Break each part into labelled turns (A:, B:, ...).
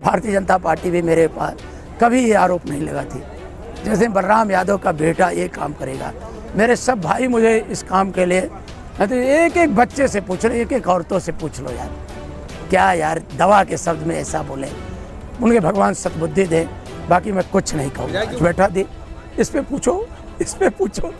A: Bharatiya Janata party भी मेरे पास कभी ये आरोप नहीं लगाती। जैसे बलराम यादव का बेटा ये काम करेगा, मेरे सब भाई मुझे इस काम के लिए, मैं तो एक एक बच्चे से पूछ लो, एक एक औरतों से पूछ लो यार, क्या यार दवा के शब्द में ऐसा बोले। उनके भगवान सद्बुद्धि दे, बाकी मैं कुछ नहीं कहूँगा। बैठा दी, इस पे पूछो, इस पे पूछो,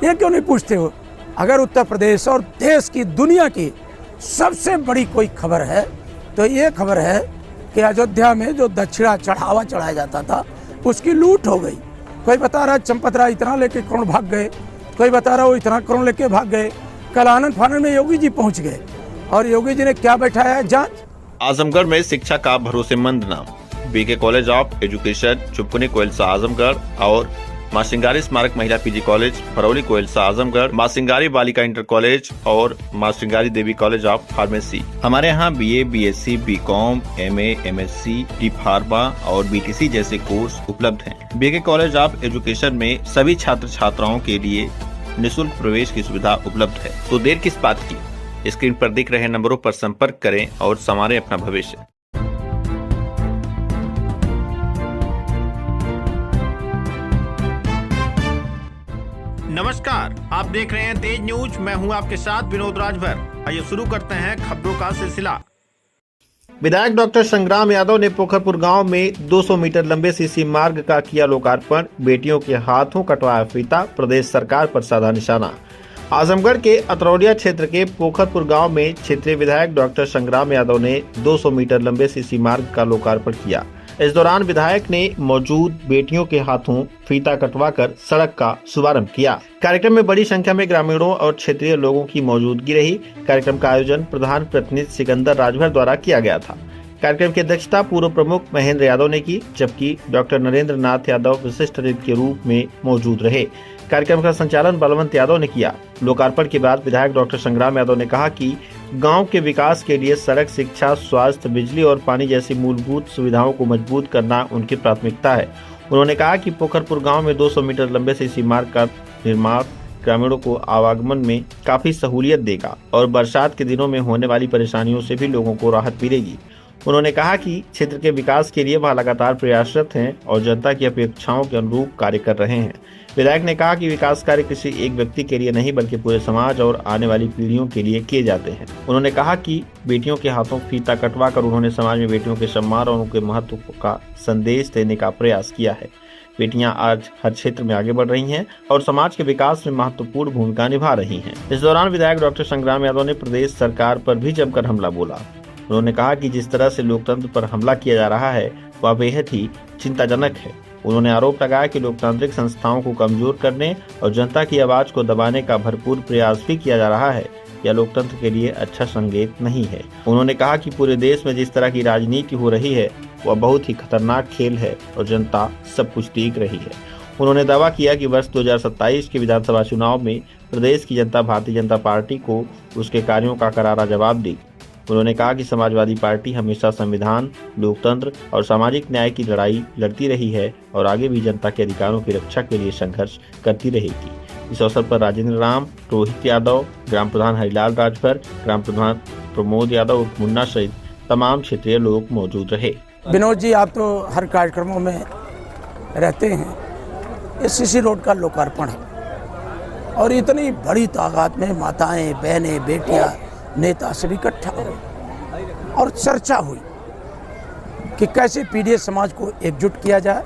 A: ये क्यों नहीं पूछते हो? अगर उत्तर प्रदेश और देश की दुनिया की सबसे बड़ी कोई खबर है तो ये खबर है कि अयोध्या में जो दक्षिणा चढ़ावा चढ़ाया जाता था उसकी लूट हो गई। कोई बता रहा चंपतरा इतना लेके करोड़ भाग गए, कोई बता रहा वो इतना करोड़ लेके भाग गए। कल आनंद फानंद में योगी जी पहुंच गए और योगी जी ने क्या बैठाया है? जांच।
B: आजमगढ़ में शिक्षा का भरोसेमंद नाम BK college of education Chupkuni Koilsa Azamgarh और मां सिंगारी स्मारक महिला पीजी कॉलेज भरौली कोयलसा आजमगढ़, मां सिंगारी बालिका इंटर कॉलेज और मां Singari Devi college of pharmacy. हमारे यहाँ BA, BSc, BCom, MA, MSc, D pharma और बीटीसी जैसे कोर्स उपलब्ध हैं। बीके कॉलेज ऑफ एजुकेशन में सभी छात्र छात्राओं के लिए निःशुल्क प्रवेश की सुविधा उपलब्ध है। तो देर किस बात की, स्क्रीन पर दिख रहे नंबरों पर संपर्क करें और संवारें अपना भविष्य। नमस्कार, आप देख रहे हैं तेज न्यूज। मैं हूं आपके साथ विनोद राजभर। आइए शुरू करते हैं खबरों का सिलसिला। विधायक डॉक्टर संग्राम यादव ने पोखरपुर गांव में 200 मीटर लंबे सीसी मार्ग का किया लोकार्पण। बेटियों के हाथों कटवाया फीता, प्रदेश सरकार पर साधा निशाना। आजमगढ़ के अतरौलिया क्षेत्र के पोखरपुर गांव में क्षेत्रीय विधायक डॉक्टर संग्राम यादव ने 200 मीटर लंबे सीसी मार्ग का लोकार्पण किया। इस दौरान विधायक ने मौजूद बेटियों के हाथों फीता कटवाकर सड़क का शुभारंभ किया। कार्यक्रम में बड़ी संख्या में ग्रामीणों और क्षेत्रीय लोगों की मौजूदगी रही। कार्यक्रम का आयोजन प्रधान प्रतिनिधि सिकंदर राजभर द्वारा किया गया था। कार्यक्रम की अध्यक्षता पूर्व प्रमुख महेंद्र यादव ने की, जबकि डॉक्टर नरेंद्र नाथ यादव विशिष्ट अतिथि के रूप में मौजूद रहे। कार्यक्रम का संचालन बलवंत यादव ने किया। लोकार्पण के बाद विधायक डॉक्टर संग्राम यादव ने कहा कि गांव के विकास के लिए सड़क, शिक्षा, स्वास्थ्य, बिजली और पानी जैसी मूलभूत सुविधाओं को मजबूत करना उनकी प्राथमिकता है। उन्होंने कहा कि पोखरपुर गांव में 200 मीटर लंबे सीसी मार्ग का निर्माण ग्रामीणों को आवागमन में काफी सहूलियत देगा और बरसात के दिनों में होने वाली परेशानियों से भी लोगों को राहत मिलेगी। उन्होंने कहा कि क्षेत्र के विकास के लिए वह लगातार प्रयासरत हैं और जनता की अपेक्षाओं के अनुरूप कार्य कर रहे हैं। विधायक ने कहा कि विकास कार्य किसी एक व्यक्ति के लिए नहीं बल्कि पूरे समाज और आने वाली पीढ़ियों के लिए किए जाते हैं। उन्होंने कहा कि बेटियों के हाथों फीता कटवाकर उन्होंने समाज में बेटियों के सम्मान और उनके महत्व का संदेश देने का प्रयास किया है। बेटियां आज हर क्षेत्र में आगे बढ़ रही हैं और समाज के विकास में महत्वपूर्ण भूमिका निभा रही हैं। इस दौरान विधायक डॉक्टर संग्राम यादव ने प्रदेश सरकार पर भी जमकर हमला बोला। उन्होंने कहा कि जिस तरह से लोकतंत्र पर हमला किया जा रहा है वह बेहद ही चिंताजनक है। उन्होंने आरोप लगाया कि लोकतांत्रिक संस्थाओं को कमजोर करने और जनता की आवाज को दबाने का भरपूर प्रयास भी किया जा रहा है। यह लोकतंत्र के लिए अच्छा संकेत नहीं है। उन्होंने कहा कि पूरे देश में जिस तरह की राजनीति हो रही है वह बहुत ही खतरनाक खेल है और जनता सब कुछ देख रही है। उन्होंने दावा किया कि वर्ष 2027 के विधानसभा चुनाव में प्रदेश की जनता भारतीय जनता पार्टी को उसके कार्यों का करारा जवाब देगी। उन्होंने कहा कि समाजवादी पार्टी हमेशा संविधान, लोकतंत्र और सामाजिक न्याय की लड़ाई लड़ती रही है और आगे भी जनता के अधिकारों की रक्षा के लिए संघर्ष करती रहेगी। इस अवसर पर राजेंद्र राम, रोहित यादव, ग्राम प्रधान हरिलाल राजभर, ग्राम प्रधान प्रमोद यादव और मुन्ना सहित तमाम क्षेत्रीय लोग मौजूद रहे।
A: विनोद जी, आप तो हर कार्यक्रमों में रहते हैं। इस सीसी रोड का लोकार्पण है और इतनी बड़ी तादाद में माताएं, बहनें, बेटियां, नेता सभी इकट्ठा हुए और चर्चा हुई कि कैसे पीड़ित समाज को एकजुट किया जाए,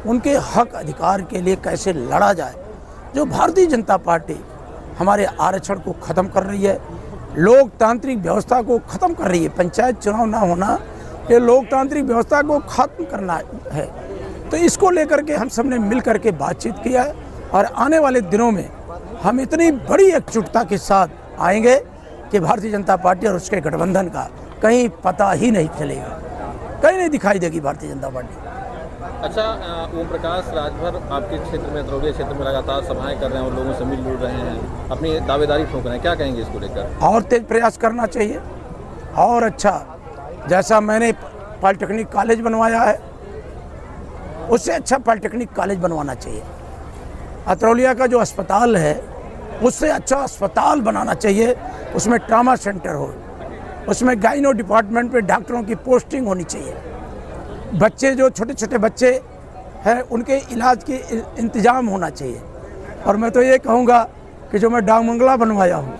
A: उनके हक अधिकार के लिए कैसे लड़ा जाए। जो भारतीय जनता पार्टी हमारे आरक्षण को ख़त्म कर रही है, लोकतांत्रिक व्यवस्था को ख़त्म कर रही है। पंचायत चुनाव ना होना ये लोकतांत्रिक व्यवस्था को ख़त्म करना है। तो इसको लेकर के हम सब ने मिल करके बातचीत किया है और आने वाले दिनों में हम इतनी बड़ी एकजुटता के साथ आएंगे कि भारतीय जनता पार्टी और उसके गठबंधन का कहीं पता ही नहीं चलेगा, कहीं नहीं दिखाई देगी भारतीय जनता पार्टी।
C: अच्छा, ओम प्रकाश राजभर आपके क्षेत्र में, अतरौलिया क्षेत्र में लगातार सभाएं कर रहे हैं और लोगों से मिल जुल रहे हैं, अपनी दावेदारी ठोक रहे हैं, क्या कहेंगे इसको लेकर?
A: और तेज प्रयास करना चाहिए और अच्छा, जैसा मैंने पॉलिटेक्निक कॉलेज बनवाया है उससे अच्छा पॉलिटेक्निक कॉलेज बनवाना चाहिए। अतरौलिया का जो अस्पताल है उससे अच्छा अस्पताल बनाना चाहिए। उसमें ट्रामा सेंटर हो, उसमें गाइनो डिपार्टमेंट पे डॉक्टरों की पोस्टिंग होनी चाहिए। बच्चे जो छोटे छोटे बच्चे हैं उनके इलाज की इंतज़ाम होना चाहिए। और मैं तो ये कहूँगा कि जो मैं डाक बंगला बनवाया हूँ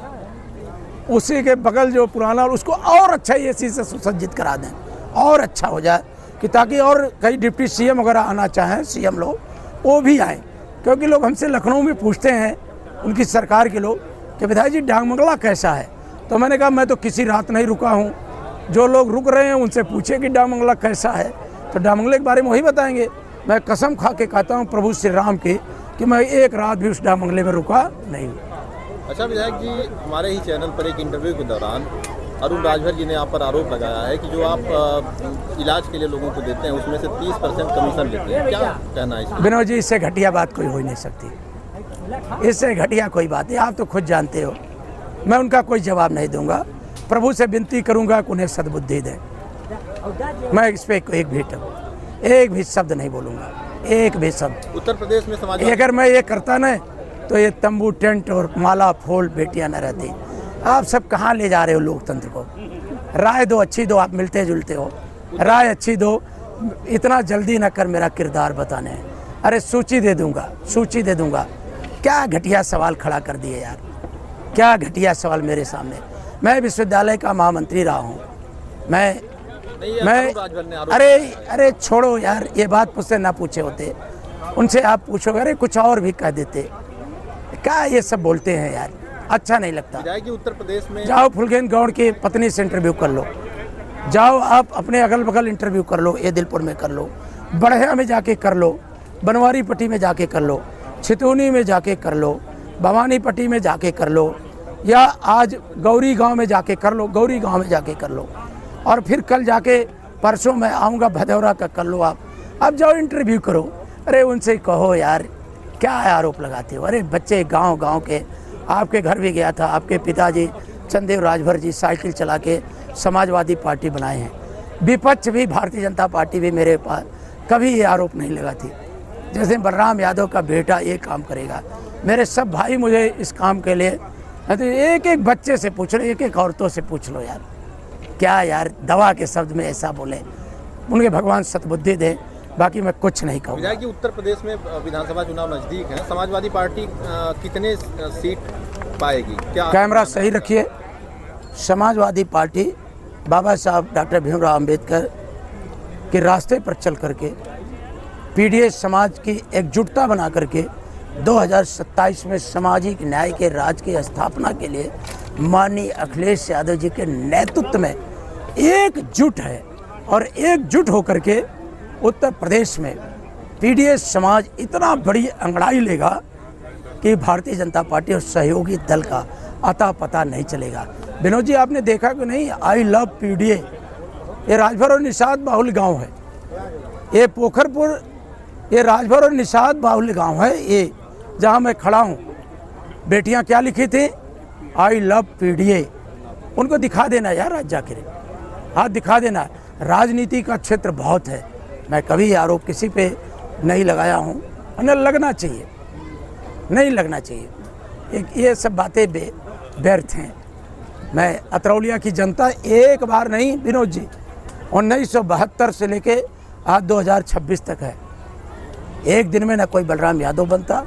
A: उसी के बगल जो पुराना उसको और अच्छा एसी से सुसज्जित करा दें और अच्छा हो जाए कि ताकि और कई डिप्टी सीएम वगैरह आना चाहें, सीएम लोग वो भी आएँ। क्योंकि लोग हमसे लखनऊ में पूछते हैं उनकी सरकार के लोग कि विधायक जी डाक बंगला कैसा है, तो मैंने कहा मैं तो किसी रात नहीं रुका हूँ, जो लोग रुक रहे हैं उनसे पूछे कि डाक बंगला कैसा है, तो डाक बंगले के बारे में वही बताएंगे। मैं कसम खा के कहता हूँ प्रभु श्री राम की कि मैं एक रात भी उस डाक बंगले में रुका नहीं हूँ।
C: अच्छा विधायक जी, हमारे ही चैनल पर एक इंटरव्यू के दौरान अरुण राजभर जी ने आप पर आरोप लगाया है कि जो आप इलाज के लिए लोगों को देते हैं उसमें से 30% कमीशन लेते हैं, क्या कहना है इसमें?
A: विनोद जी, इससे घटिया बात कोई हो ही नहीं सकती, इससे घटिया कोई बात है, आप तो खुद जानते हो। मैं उनका कोई जवाब नहीं दूंगा, प्रभु से विनती करूंगा कि उन्हें सद्बुद्धि दें। मैं इस पर एक भी शब्द नहीं बोलूँगा, एक भी शब्द।
C: उत्तर प्रदेश में समाज
A: अगर मैं ये करता ना तो ये तंबू टेंट और माला फूल बेटियां न रहती। आप सब कहाँ ले जा रहे हो लोकतंत्र को? राय दो, अच्छी दो, आप मिलते जुलते हो, राय अच्छी दो, इतना जल्दी ना कर मेरा किरदार बताने। अरे सूची दे दूंगा। क्या घटिया सवाल खड़ा कर दिए यार, क्या घटिया सवाल मेरे सामने। मैं विश्वविद्यालय का महामंत्री रहा हूँ, मैं अरे छोड़ो यार, ये बात मुझसे ना पूछे होते, उनसे आप पूछोगे, अरे कुछ और भी कह देते। क्या ये सब बोलते हैं यार, अच्छा नहीं लगता।
C: उत्तर प्रदेश में
A: जाओ फुलगेन गौड़ की पत्नी से इंटरव्यू कर लो, जाओ आप अपने अगल बगल इंटरव्यू कर लो, एदिलपुर में कर लो, बढ़िया में जाके कर लो, बनवारी पट्टी में जाके कर लो, छितौनी में जाके कर लो, भवानी पट्टी में जाके कर लो, या आज गौरी गांव में जाके कर लो, और फिर कल जाके परसों मैं आऊँगा भदौरा का कर लो। आप जाओ इंटरव्यू करो। अरे उनसे कहो यार, क्या आरोप लगाते हो? अरे बच्चे गांव के, आपके घर भी गया था, आपके पिताजी चंदेव राजभर जी साइकिल चला के समाजवादी पार्टी बनाए हैं। विपक्ष भी, भारतीय जनता पार्टी भी मेरे पास कभी ये आरोप नहीं लगाती जैसे बलराम यादव का बेटा ये काम करेगा। मेरे सब भाई मुझे इस काम के लिए, तो एक बच्चे से पूछ लो, एक औरतों से पूछ लो यार, क्या यार दवा के शब्द में ऐसा बोले। उनके भगवान सद्बुद्धि दे, बाकी मैं कुछ नहीं कहूँगा।
C: विधायक जी, उत्तर प्रदेश में विधानसभा चुनाव नजदीक है, समाजवादी पार्टी कितने सीट पाएगी? क्या
A: कैमरा सही रखिए। समाजवादी पार्टी बाबा साहब डॉक्टर भीमराव अंबेडकर के रास्ते पर चल करके पीडीएस समाज की एकजुटता बना करके 2027 में सामाजिक न्याय के राज की स्थापना के लिए माननीय अखिलेश यादव जी के नेतृत्व में एकजुट है, और एकजुट होकर के उत्तर प्रदेश में पीडीएस समाज इतना बड़ी अंगड़ाई लेगा कि भारतीय जनता पार्टी और सहयोगी दल का अता पता नहीं चलेगा। विनोद जी, आपने देखा कि नहीं, आई लव पीडीए, ये राजभर और निषाद बाहुल्य गांव है, ये पोखरपुर, ये राजभर और निषाद बाहुल्य गांव है, ये जहां मैं खड़ा हूं। बेटियां क्या लिखी थी? I love PDA. उनको दिखा देना यार, आज जाकर हाथ दिखा देना। राजनीति का क्षेत्र बहुत है, मैं कभी आरोप किसी पे नहीं लगाया हूँ, उन्हें लगना चाहिए, नहीं लगना चाहिए। ये सब बातें व्यर्थ हैं। मैं अतरौलिया की जनता एक बार नहीं विनोद जी, 1972 से लेके आज 2026 तक है, एक दिन में न कोई बलराम यादव बनता,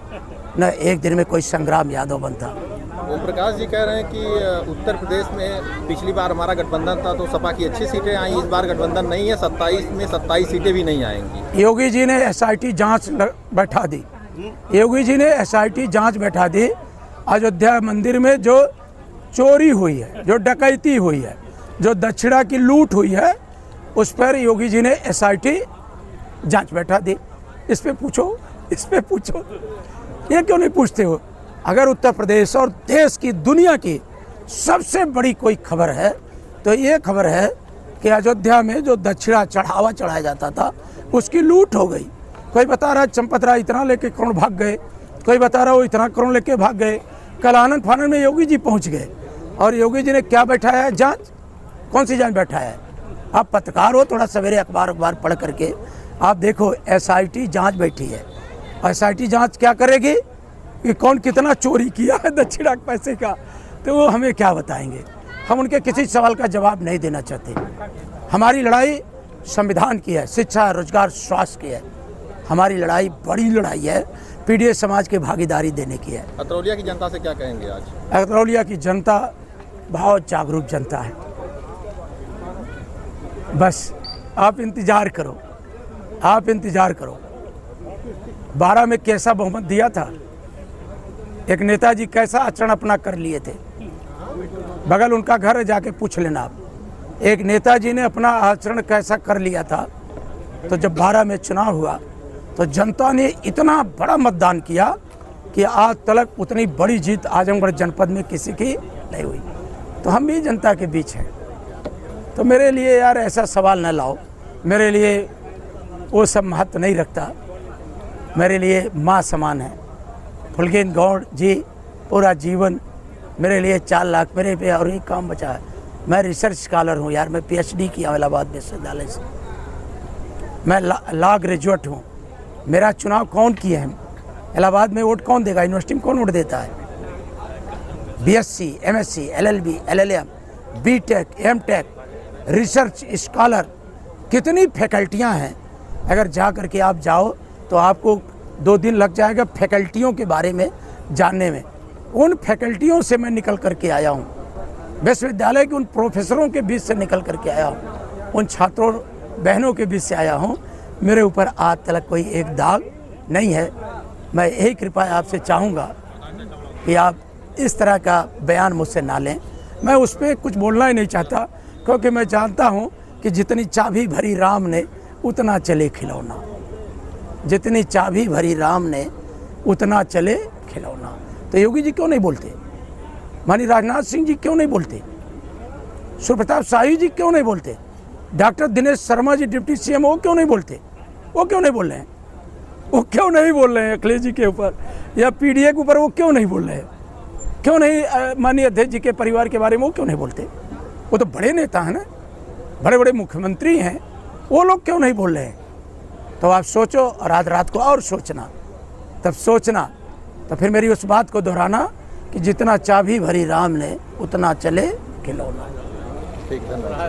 A: न एक दिन में कोई संग्राम यादव बनता।
C: ओम प्रकाश जी कह रहे हैं कि उत्तर प्रदेश में पिछली बार हमारा गठबंधन था तो सपा की अच्छी सीटें आई, इस बार गठबंधन नहीं है, 27 में 27 सीटें भी नहीं आएंगी।
A: योगी जी ने एसआईटी जांच बैठा दी, योगी जी ने एसआईटी जांच बैठा दी। अयोध्या मंदिर में जो चोरी हुई है, जो डकैती हुई है, जो दक्षिणा की लूट हुई है, उस पर योगी जी ने एसआईटी जांच बैठा दी। इस पे पूछो, ये क्यों नहीं पूछते हो? अगर उत्तर प्रदेश और देश की, दुनिया की सबसे बड़ी कोई खबर है तो ये खबर है कि अयोध्या में जो दक्षिणा चढ़ावा चढ़ाया जाता था उसकी लूट हो गई। कोई बता रहा है चंपत राय इतना लेके करोड़ भाग गए, कोई बता रहा है वो इतना करोड़ लेके भाग गए। कल आनंद फानंद में योगी जी पहुंच गए, और योगी जी ने क्या बैठाया है? जांच। कौन सी जांच बैठाया है? आप पत्रकार हो, थोड़ा सवेरे अखबार पढ़ करके आप देखो, एसआईटी जांच बैठी है। एसआईटी जांच क्या करेगी कि कौन कितना चोरी किया है दक्षिणा के पैसे का, तो वो हमें क्या बताएंगे? हम उनके किसी सवाल का जवाब नहीं देना चाहते। हमारी लड़ाई संविधान की है, शिक्षा, रोजगार, स्वास्थ्य की है। हमारी लड़ाई बड़ी लड़ाई है, पीडीएस समाज की भागीदारी देने की है।
C: अतरौलिया की जनता से क्या कहेंगे आज?
A: अतरौलिया की जनता बहुत जागरूक जनता है। बस आप इंतजार करो, आप इंतजार करो। 12 में कैसा बहुमत दिया था, एक नेताजी कैसा आचरण अपना कर लिए थे, बगल उनका घर है, जाके पूछ लेना आप। एक नेताजी ने अपना आचरण कैसा कर लिया था। तो जब 12 में चुनाव हुआ तो जनता ने इतना बड़ा मतदान किया कि आज तक उतनी बड़ी जीत आजमगढ़ जनपद में किसी की नहीं हुई। तो हम भी जनता के बीच हैं। तो मेरे लिए यार ऐसा सवाल न लाओ, मेरे लिए वो सब महत्व नहीं रखता। मेरे लिए माँ समान है। फुलगेन गौड़ जी पूरा जीवन मेरे लिए 4 लाख मेरे पे और एक काम बचा है। मैं रिसर्च स्कॉलर हूँ यार, मैं PhD किया इलाहाबाद विश्वविद्यालय से। मैं लॉ ग्रेजुएट हूँ। मेरा चुनाव कौन किया है? इलाहाबाद में वोट कौन देगा? यूनिवर्सिटी में कौन वोट देता है? BSc, MSc, LLB, LLM, BTech, MTech, research scholar, कितनी फैकल्टियाँ हैं। अगर जा कर के आप जाओ तो आपको 2 दिन लग जाएगा फैकल्टियों के बारे में जानने में। उन फैकल्टियों से मैं निकल कर के आया हूँ, विश्वविद्यालय के उन प्रोफेसरों के बीच से निकल कर के आया हूँ, उन छात्रों बहनों के बीच से आया हूँ। मेरे ऊपर आज तक कोई एक दाग नहीं है। मैं यही कृपा आपसे चाहूँगा कि आप इस तरह का बयान मुझसे ना लें। मैं उस पर कुछ बोलना ही नहीं चाहता, क्योंकि मैं जानता हूँ कि जितनी चाबी भरी राम ने उतना चले खिलौना, जितनी चाबी भरी राम ने उतना चले खिलौना। तो योगी जी क्यों नहीं बोलते? माननीय राजनाथ सिंह जी क्यों नहीं बोलते? सुप्रताप शाही जी क्यों नहीं बोलते? Doctor Dinesh Sharma ji deputy CM वो क्यों नहीं बोलते? वो क्यों नहीं बोल रहे हैं? वो क्यों नहीं बोल रहे हैं अखिलेश जी के ऊपर या PDA के ऊपर? वो क्यों नहीं बोल रहे हैं? क्यों नहीं माननीय अध्यक्ष जी के परिवार के बारे में वो क्यों नहीं बोलते? वो तो बड़े नेता हैं ना, बड़े बड़े मुख्यमंत्री हैं, वो लोग क्यों नहीं बोल रहे हैं? तो आप सोचो और आज रात को और सोचना, तब सोचना, तो फिर मेरी उस बात को दोहराना कि जितना चाबी भरी राम ने उतना चले खिलौना।
C: ठीक, धन्यवाद।